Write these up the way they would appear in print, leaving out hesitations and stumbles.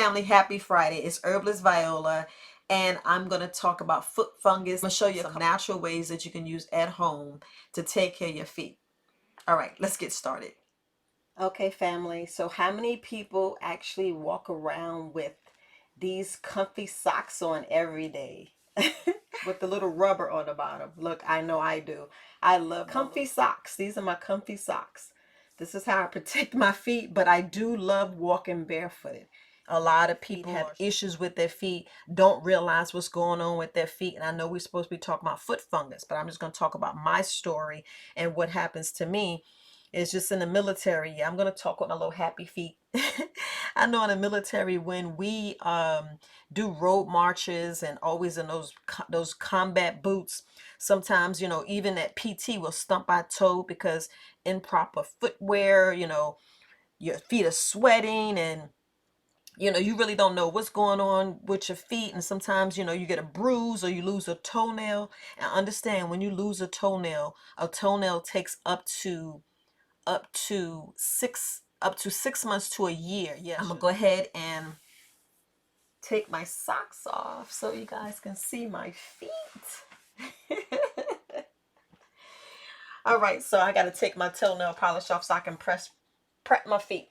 family, happy Friday. It's Herbalist Viola, and I'm going to talk about foot fungus. I'm going to show you some natural ways that you can use at home to take care of your feet. All right, let's get started. Okay, family, so how many people actually walk around with these comfy socks on every day? With the little rubber on the bottom. Look, I know I do. I love comfy socks. These are my comfy socks. This is how I protect my feet, but I do love walking barefooted. A lot of people have issues with their feet, don't realize what's going on with their feet. And I know we're supposed to be talking about foot fungus, but I'm just going to talk about my story and what happens to me. It's just in the military. Yeah, I'm going to talk with my little happy feet. I know in the military when we do road marches and always in those combat boots, sometimes, you know, even at PT will stump our toe because improper footwear, you know, your feet are sweating and you know, you really don't know what's going on with your feet. And sometimes, you know, you get a bruise or you lose a toenail. And understand, when you lose a toenail takes up to 6 months to a year. Yeah, I'm gonna go ahead and take my socks off so you guys can see my feet. All right, so I got to take my toenail polish off so I can prep my feet.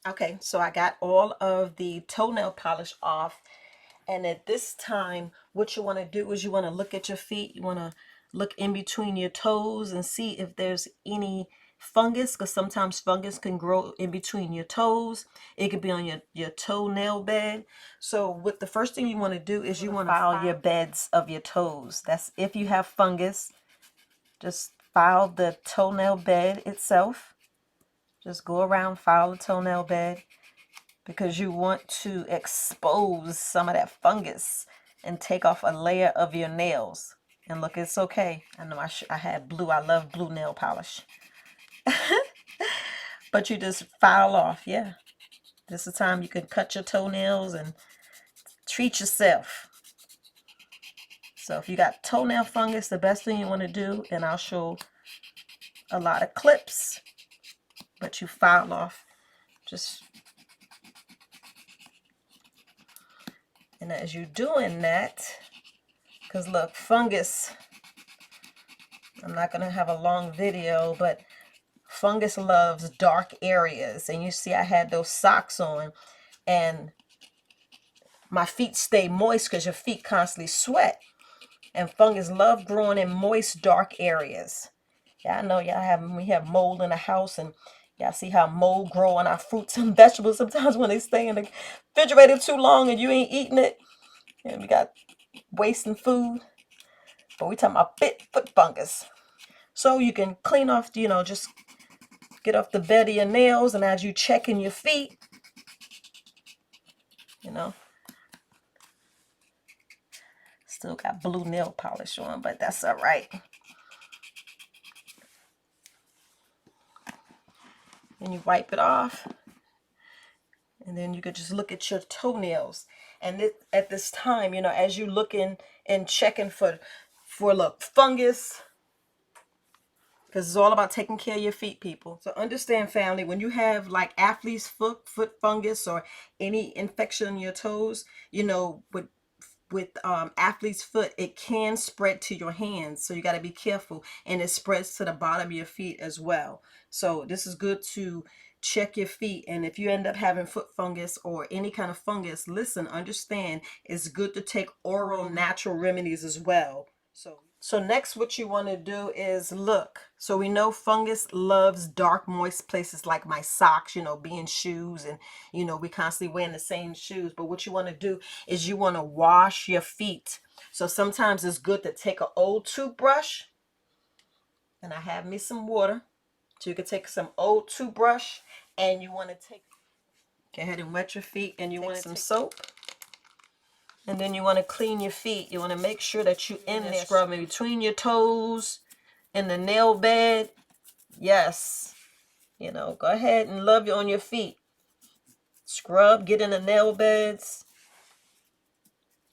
Okay, so I got all of the toenail polish off. And at this time, what you want to do is you want to look at your feet. You want to look in between your toes and see if there's any fungus, because sometimes fungus can grow in between your toes. It could be on your toenail bed. So what the first thing you want to do is you want to file your beds of your toes. That's if you have fungus, just file the toenail bed itself. Just go around, file the toenail bed, because you want to expose some of that fungus and take off a layer of your nails. And look, it's okay. I know I had blue. I love blue nail polish. But you just file off. Yeah. This is the time you can cut your toenails and treat yourself. So if you got toenail fungus, the best thing you want to do, and I'll show a lot of clips, but you file off. And as you're doing that, because look, fungus, I'm not going to have a long video, but fungus loves dark areas. And you see I had those socks on and my feet stay moist because your feet constantly sweat. And fungus love growing in moist, dark areas. Yeah, I know we have mold in the house, and y'all see how mold grow on our fruits and vegetables sometimes when they stay in the refrigerator too long and you ain't eating it. And we got wasting food. But we talking about foot fungus. So you can clean off, you know, just get off the bed of your nails, and as you checking your feet, you know, still got blue nail polish on, but that's all right. And you wipe it off, and then you could just look at your toenails. And at this time, you know, as you looking and checking for look, fungus, because it's all about taking care of your feet, people. So understand, family, when you have like athlete's foot fungus or any infection in your toes, you know, with athlete's foot, it can spread to your hands, so you got to be careful, and it spreads to the bottom of your feet as well. So this is good to check your feet, and if you end up having foot fungus or any kind of fungus, listen, understand, it's good to take oral natural remedies as well. So next, what you want to do is look. So we know fungus loves dark, moist places like my socks, you know, being shoes, and, you know, we constantly wearing the same shoes. But what you want to do is you want to wash your feet. So sometimes it's good to take an old toothbrush, and I have me some water. So you can take some old toothbrush, and you want to go ahead and wet your feet, and you want some soap. And then you want to clean your feet. You want to make sure that you're in there scrubbing between your toes and the nail bed. Yes. You know, go ahead and love you on your feet. Scrub, get in the nail beds.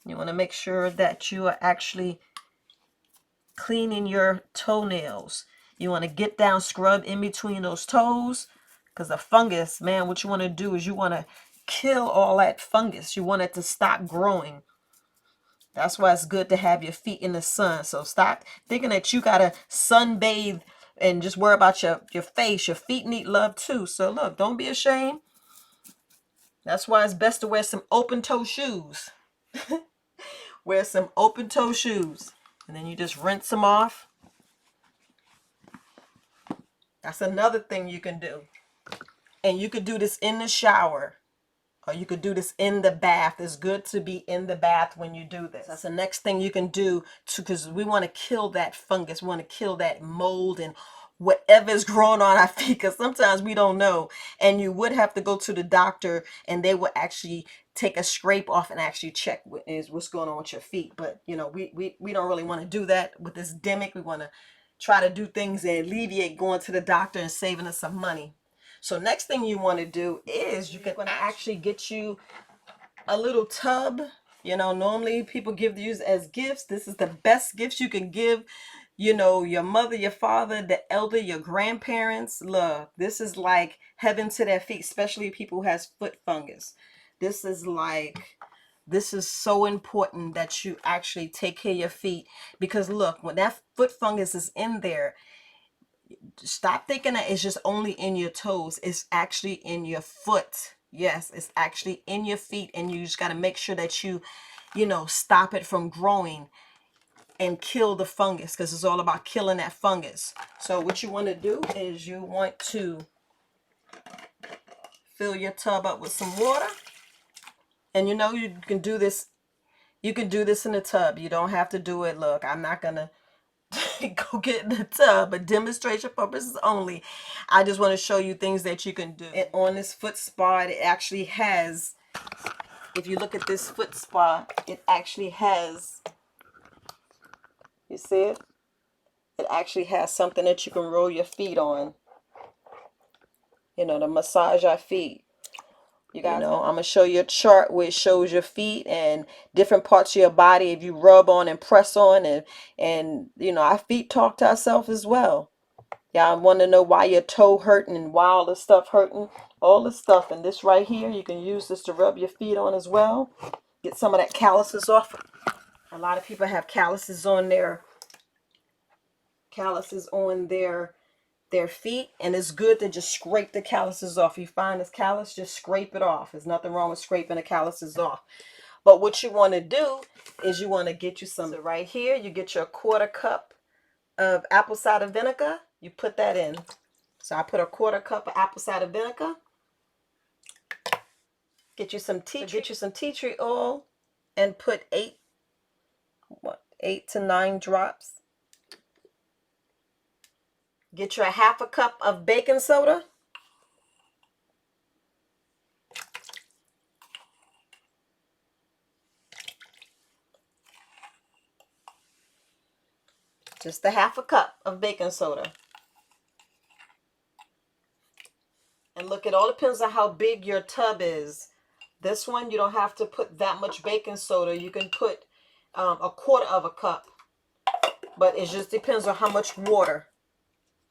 You want to make sure that you are actually cleaning your toenails. You want to get down, scrub in between those toes, because the fungus, man, what you want to do is you want to kill all that fungus. You want it to stop growing. That's why it's good to have your feet in the sun. So stop thinking that you got to sunbathe and just worry about your face. Your feet need love too. So look, don't be ashamed. That's why it's best to wear some open toe shoes. Wear some open toe shoes. And then you just rinse them off. That's another thing you can do. And you could do this in the shower. Or you could do this in the bath. It's good to be in the bath when you do this. That's the next thing you can do, because we want to kill that fungus. We want to kill that mold and whatever is growing on our feet, because sometimes we don't know. And you would have to go to the doctor, and they will actually take a scrape off and actually check what's going on with your feet. But, you know, we don't really want to do that with this demic. We want to try to do things that alleviate going to the doctor and saving us some money. So next thing you want to do is you're going to actually get you a little tub. You know, normally people give these as gifts. This is the best gifts you can give, you know, your mother, your father, the elder, your grandparents. Look, this is like heaven to their feet, especially people who has foot fungus. This is so important that you actually take care of your feet, because look, when that foot fungus is in there, stop thinking that it's just only in your toes. It's actually in your foot. Yes, it's actually in your feet, and you just got to make sure that you know, stop it from growing and kill the fungus, because it's all about killing that fungus. So what you want to do is you want to fill your tub up with some water. And you know, you can do this in the tub. You don't have to do it. Look, I'm not gonna go get in the tub, but demonstration purposes only. I just want to show you things that you can do. And on this foot spa, it actually has, if you look at this foot spa, it actually has, you see it? It actually has something that you can roll your feet on, you know, to massage our feet. You know, I'm going to show you a chart where it shows your feet and different parts of your body. If you rub on and press on, and you know, our feet talk to ourselves as well. Y'all want to know why your toe hurting and why all this stuff hurting? All this stuff. And this right here, you can use this to rub your feet on as well. Get some of that calluses off. A lot of people have calluses on their feet, and it's good to just scrape the calluses off. You find this callus, just scrape it off. There's nothing wrong with scraping the calluses off. But what you want to do is you want to get you some. So right here, you get your 1/4 cup of apple cider vinegar. You put that in. So I put a 1/4 cup of apple cider vinegar. Get you some tea tree oil, and put 8 to 9 drops. Get you a 1/2 cup of baking soda. Just a 1/2 cup of baking soda. And look, it all depends on how big your tub is. This one, you don't have to put that much baking soda. You can put a 1/4 cup. But it just depends on how much water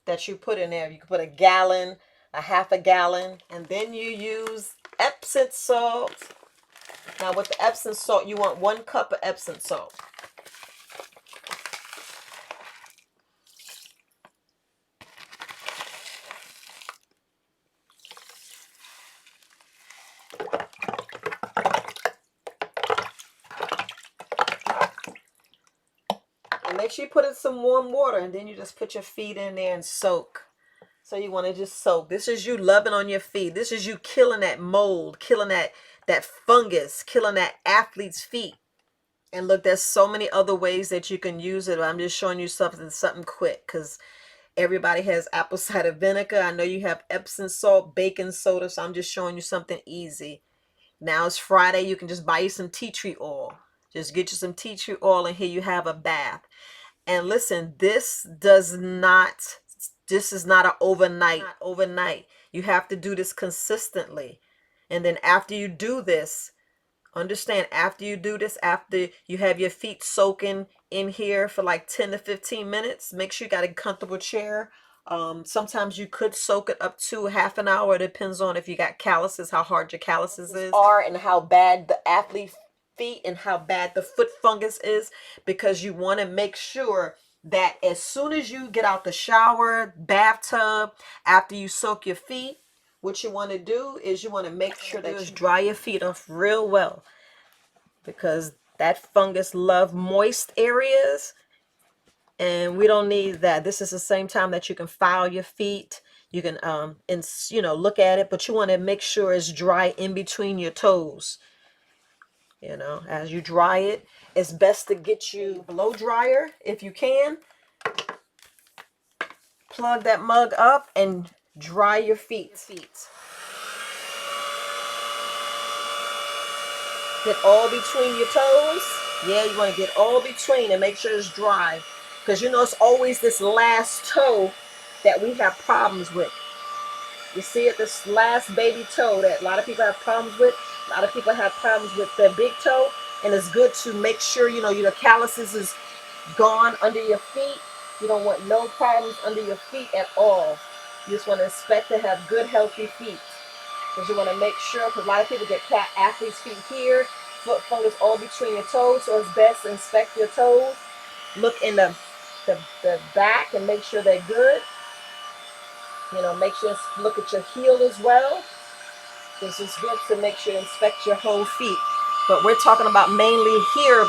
that you put in there. You can put a gallon, a 1/2 gallon. And then you use Epsom salt. Now with the Epsom salt, you want 1 cup of Epsom salt. And make sure you put in some warm water, and then you just put your feet in there and soak. So you want to just soak. This is you loving on your feet. This is you killing that mold, killing that fungus, killing that athlete's feet. And look, there's so many other ways that you can use it. I'm just showing you something quick, because everybody has apple cider vinegar. I know you have Epsom salt, baking soda, so I'm just showing you something easy. Now it's Friday. You can just buy you some tea tree oil. Just get you some tea tree oil, and here you have a bath. And listen, this is not an overnight. You have to do this consistently. And then after you do this, Understand, after you do this, after you have your feet soaking in here for like 10 to 15 minutes, make sure you got a comfortable chair. Sometimes you could soak it up to half an hour. It depends on if you got calluses, how hard your calluses are, and how bad the athlete feet and how bad the foot fungus is, because you want to make sure that as soon as you get out the shower, bathtub, after you soak your feet, what you want to do is you want to make sure that you dry your feet off real well, because that fungus love moist areas, and we don't need that. This is the same time that you can file your feet. You can look at it, but you want to make sure it's dry in between your toes. As you dry it, it's best to get you a blow dryer if you can. Plug that mug up and dry your feet. Get all between your toes. Yeah, you want to get all between and make sure it's dry. Because it's always this last toe that we have problems with. You see it, this last baby toe that a lot of people have problems with. A lot of people have problems with their big toe. And it's good to make sure, your calluses is gone under your feet. You don't want no problems under your feet at all. You just want to expect to have good, healthy feet. Because you want to make sure, because a lot of people get athlete's feet here, foot fungus all between your toes, so it's best to inspect your toes. Look in the back and make sure they're good. Make sure look at your heel as well. This is good to make sure you inspect your whole feet. But we're talking about mainly here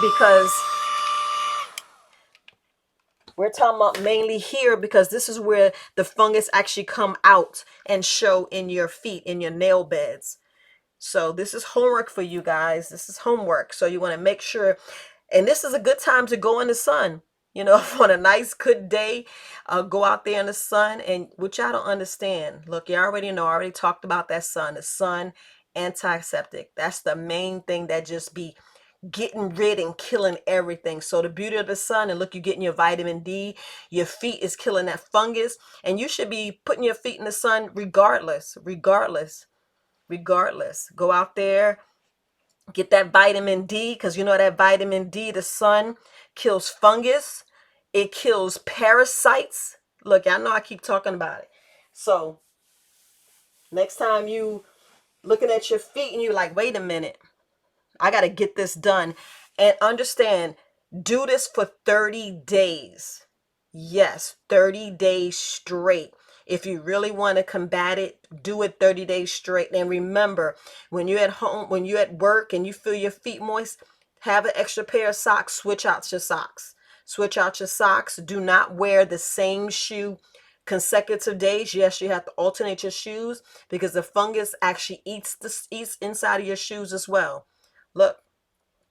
because this is where the fungus actually come out and show in your feet, in your nail beds. So this is homework for you guys. This is homework. So you want to make sure, and this is a good time to go in the sun. On a nice, good day, go out there in the sun. And which I don't understand. Look, you already know, I already talked about that sun. The sun, antiseptic. That's the main thing that just be getting rid and killing everything. So the beauty of the sun, and look, you're getting your vitamin D. Your feet is killing that fungus. And you should be putting your feet in the sun regardless. Go out there, get that vitamin D, because that vitamin D, the sun kills fungus. It kills parasites. Look, I know I keep talking about it. So next time you looking at your feet and you're like, wait a minute, I got to get this done. And understand, do this for 30 days. Yes, 30 days straight. If you really want to combat it, do it 30 days straight. And remember, when you're at home, when you're at work and you feel your feet moist, have an extra pair of socks. Switch out your socks. Switch out your socks. Do not wear the same shoe consecutive days. Yes, you have to alternate your shoes, because the fungus actually eats inside of your shoes as well. Look,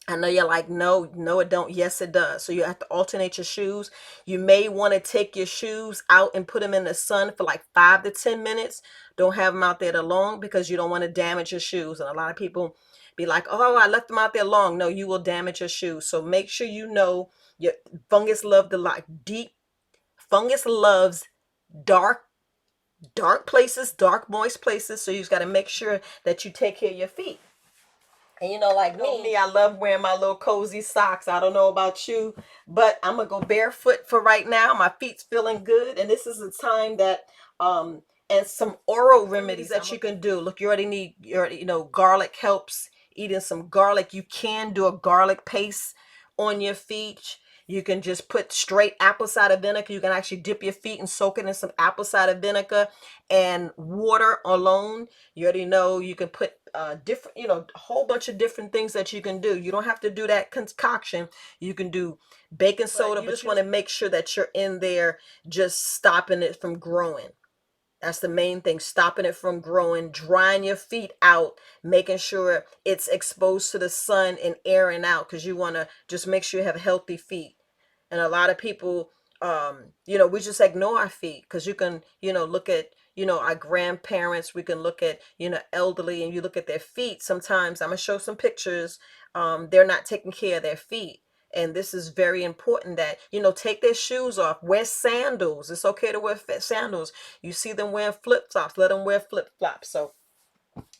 I know you're like, no, it don't. Yes, it does. So you have to alternate your shoes. You may want to take your shoes out and put them in the sun for like 5 to 10 minutes. Don't have them out there that long, because you don't want to damage your shoes. And a lot of people be like, oh, I left them out there long. No, you will damage your shoes. So make sure your fungus love the light. Deep fungus loves dark places, dark, moist places. So you just got to make sure that you take care of your feet. And like me, I love wearing my little cozy socks. I don't know about you, but I'm going to go barefoot for right now. My feet's feeling good. And this is the time that, and some oral remedies that you can do. Look, you already garlic helps. Eating some garlic. You can do a garlic paste on your feet. You can just put straight apple cider vinegar. You can actually dip your feet and soak it in some apple cider vinegar and water alone. You already know you can put different, a whole bunch of different things that you can do. You don't have to do that concoction. You can do baking soda, but you just want to make sure that you're in there just stopping it from growing. That's the main thing, stopping it from growing, drying your feet out, making sure it's exposed to the sun and airing out, because you want to just make sure you have healthy feet. And a lot of people, we just ignore our feet, because you can, look at, our grandparents, we can look at, elderly, and you look at their feet. Sometimes I'm going to show some pictures. They're not taking care of their feet. And this is very important that, take their shoes off, wear sandals. It's okay to wear sandals. You see them wearing flip-flops, let them wear flip-flops. So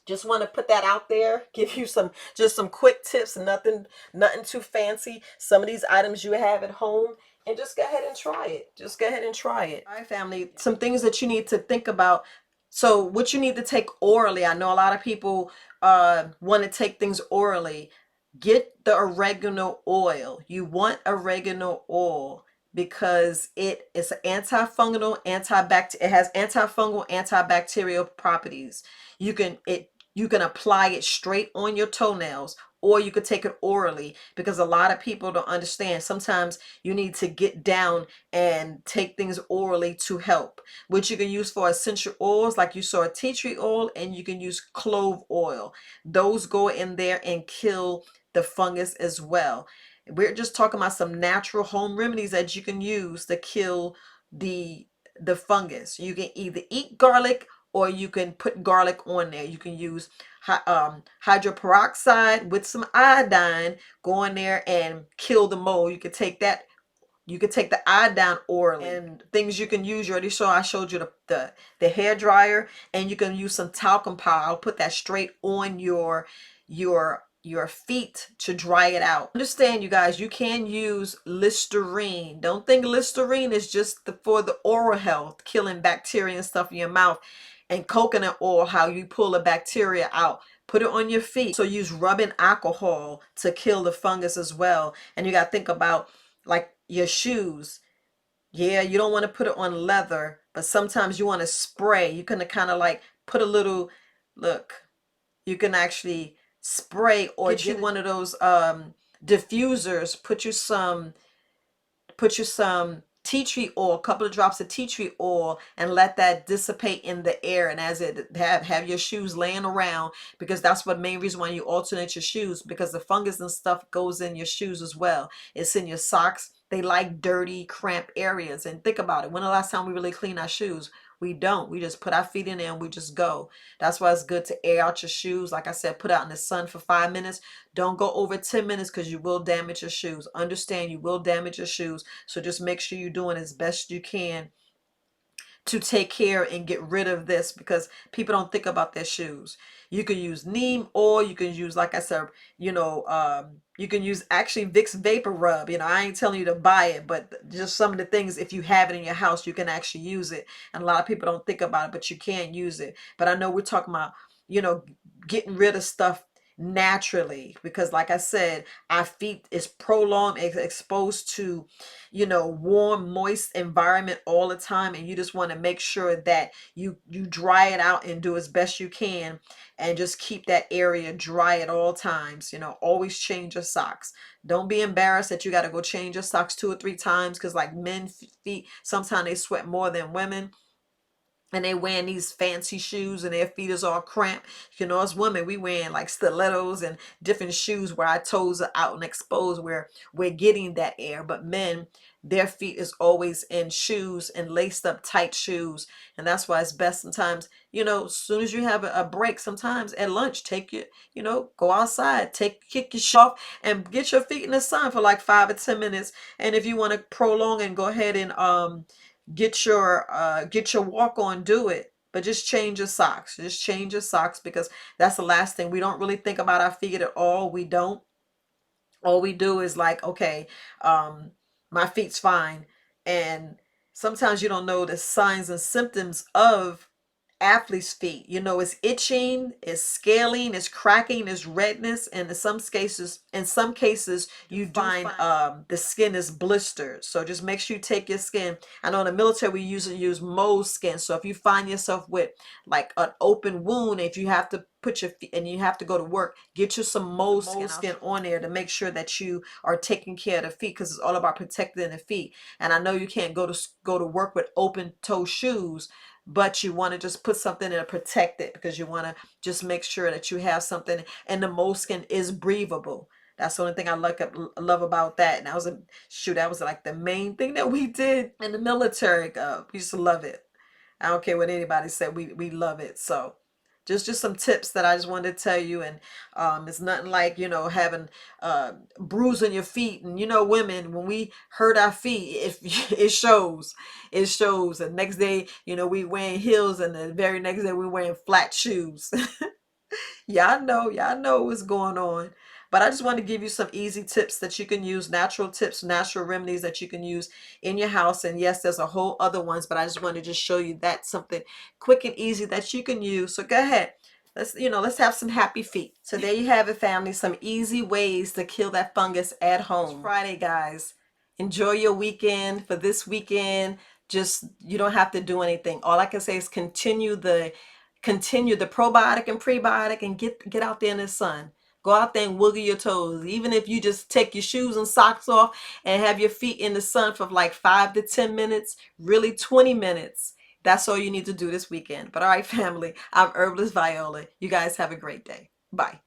Just want to put that out there, give you some, just some quick tips, nothing too fancy. Some of these items you have at home, and just go ahead and try it. Just go ahead and try it. All right, family, some things that you need to think about. So what you need to take orally, I know a lot of people want to take things orally. Get the oregano oil. You want oregano oil because it is an antifungal, antibacterial. It has antifungal, antibacterial properties. You can apply it straight on your toenails, or you could take it orally, because a lot of people don't understand. Sometimes you need to get down and take things orally to help, which you can use for essential oils, like you saw tea tree oil, and you can use clove oil. Those go in there and kill the fungus as well. We're just talking about some natural home remedies that you can use to kill the the fungus. You can either eat garlic, or you can put garlic on there. You can use hydroperoxide with some iodine, go in there and kill the mold. You could take that, you could take the iodine orally. And things you can use, you already saw, I showed you the hair dryer, and you can use some talcum powder. I'll put that straight on your feet to dry it out. Understand, you guys, you can use Listerine. Don't think Listerine is just for the oral health, killing bacteria and stuff in your mouth. And coconut oil, how you pull the bacteria out. Put it on your feet. So use rubbing alcohol to kill the fungus as well. And you got to think about like your shoes. Yeah, you don't want to put it on leather, but sometimes you want to spray. You can kind of like put a little, look, you can actually spray, or get you one of those diffusers. Put you some tea tree oil, a couple of drops of tea tree oil, and let that dissipate in the air. And as it have your shoes laying around, because that's what main reason why you alternate your shoes, because the fungus and stuff goes in your shoes as well. It's in your socks. They like dirty, cramped areas. And think about it. When the last time we really clean our shoes? We don't. We just put our feet in there and we just go. That's why it's good to air out your shoes. Like I said, put out in the sun for 5 minutes. Don't go over 10 minutes, because you will damage your shoes. Understand, you will damage your shoes. So just make sure you're doing as best you can to take care and get rid of this, because people don't think about their shoes. You can use neem oil. You can use, like I said, you can use actually Vicks Vapor Rub. I ain't telling you to buy it, but just some of the things, if you have it in your house, you can actually use it. And a lot of people don't think about it, but you can use it. But I know we're talking about, getting rid of stuff naturally, because like I said, our feet is prolonged exposed to warm, moist environment all the time, and you just want to make sure that you dry it out and do as best you can, and just keep that area dry at all times. Always change your socks. Don't be embarrassed that you got to go change your socks 2 or 3 times, because like men feet, sometimes they sweat more than women, and they wearing these fancy shoes and their feet is all cramped. As women, we wearing like stilettos and different shoes where our toes are out and exposed, where we're getting that air. But men, their feet is always in shoes and laced up tight shoes. And that's why it's best sometimes, as soon as you have a break, sometimes at lunch, take your, go outside, kick your shoe off and get your feet in the sun for like 5 or 10 minutes. And if you want to prolong and go ahead and get your walk on, do it. But just change your socks. Just change your socks, because that's the last thing. We don't really think about our feet at all. We don't. All we do is like, okay, my feet's fine. And sometimes you don't know the signs and symptoms of athlete's feet. It's itching, it's scaling, it's cracking, it's redness, and in some cases you find the skin is blistered. So just make sure you take your skin. I know in the military we usually use mole skin. So if you find yourself with like an open wound, if you have to put your feet and you have to go to work, get you some mole skin on there to make sure that you are taking care of the feet, because it's all about protecting the feet. And I know you can't go to work with open toe shoes, but you want to just put something in to protect it, because you want to just make sure that you have something, and the moleskin is breathable. That's the only thing I love about that. And that was like the main thing that we did in the military. We used to love it. I don't care what anybody said, we love it. So just some tips that I just wanted to tell you. And it's nothing like having bruise on your feet. And women, when we hurt our feet, it shows. The next day we wearing heels, and the very next day we wearing flat shoes. Y'all know what's going on. But I just want to give you some easy tips that you can use, natural tips, natural remedies that you can use in your house. And yes, there's a whole other ones, but I just wanted to just show you that something quick and easy that you can use. So go ahead. Let's have some happy feet. So there you have it, family. Some easy ways to kill that fungus at home. It's Friday, guys. Enjoy your weekend. For this weekend, just you don't have to do anything. All I can say is continue the probiotic and prebiotic and get out there in the sun. Go out there and wiggle your toes. Even if you just take your shoes and socks off and have your feet in the sun for like 5 to 10 minutes, really 20 minutes. That's all you need to do this weekend. But all right, family, I'm Herbalist Viola. You guys have a great day. Bye.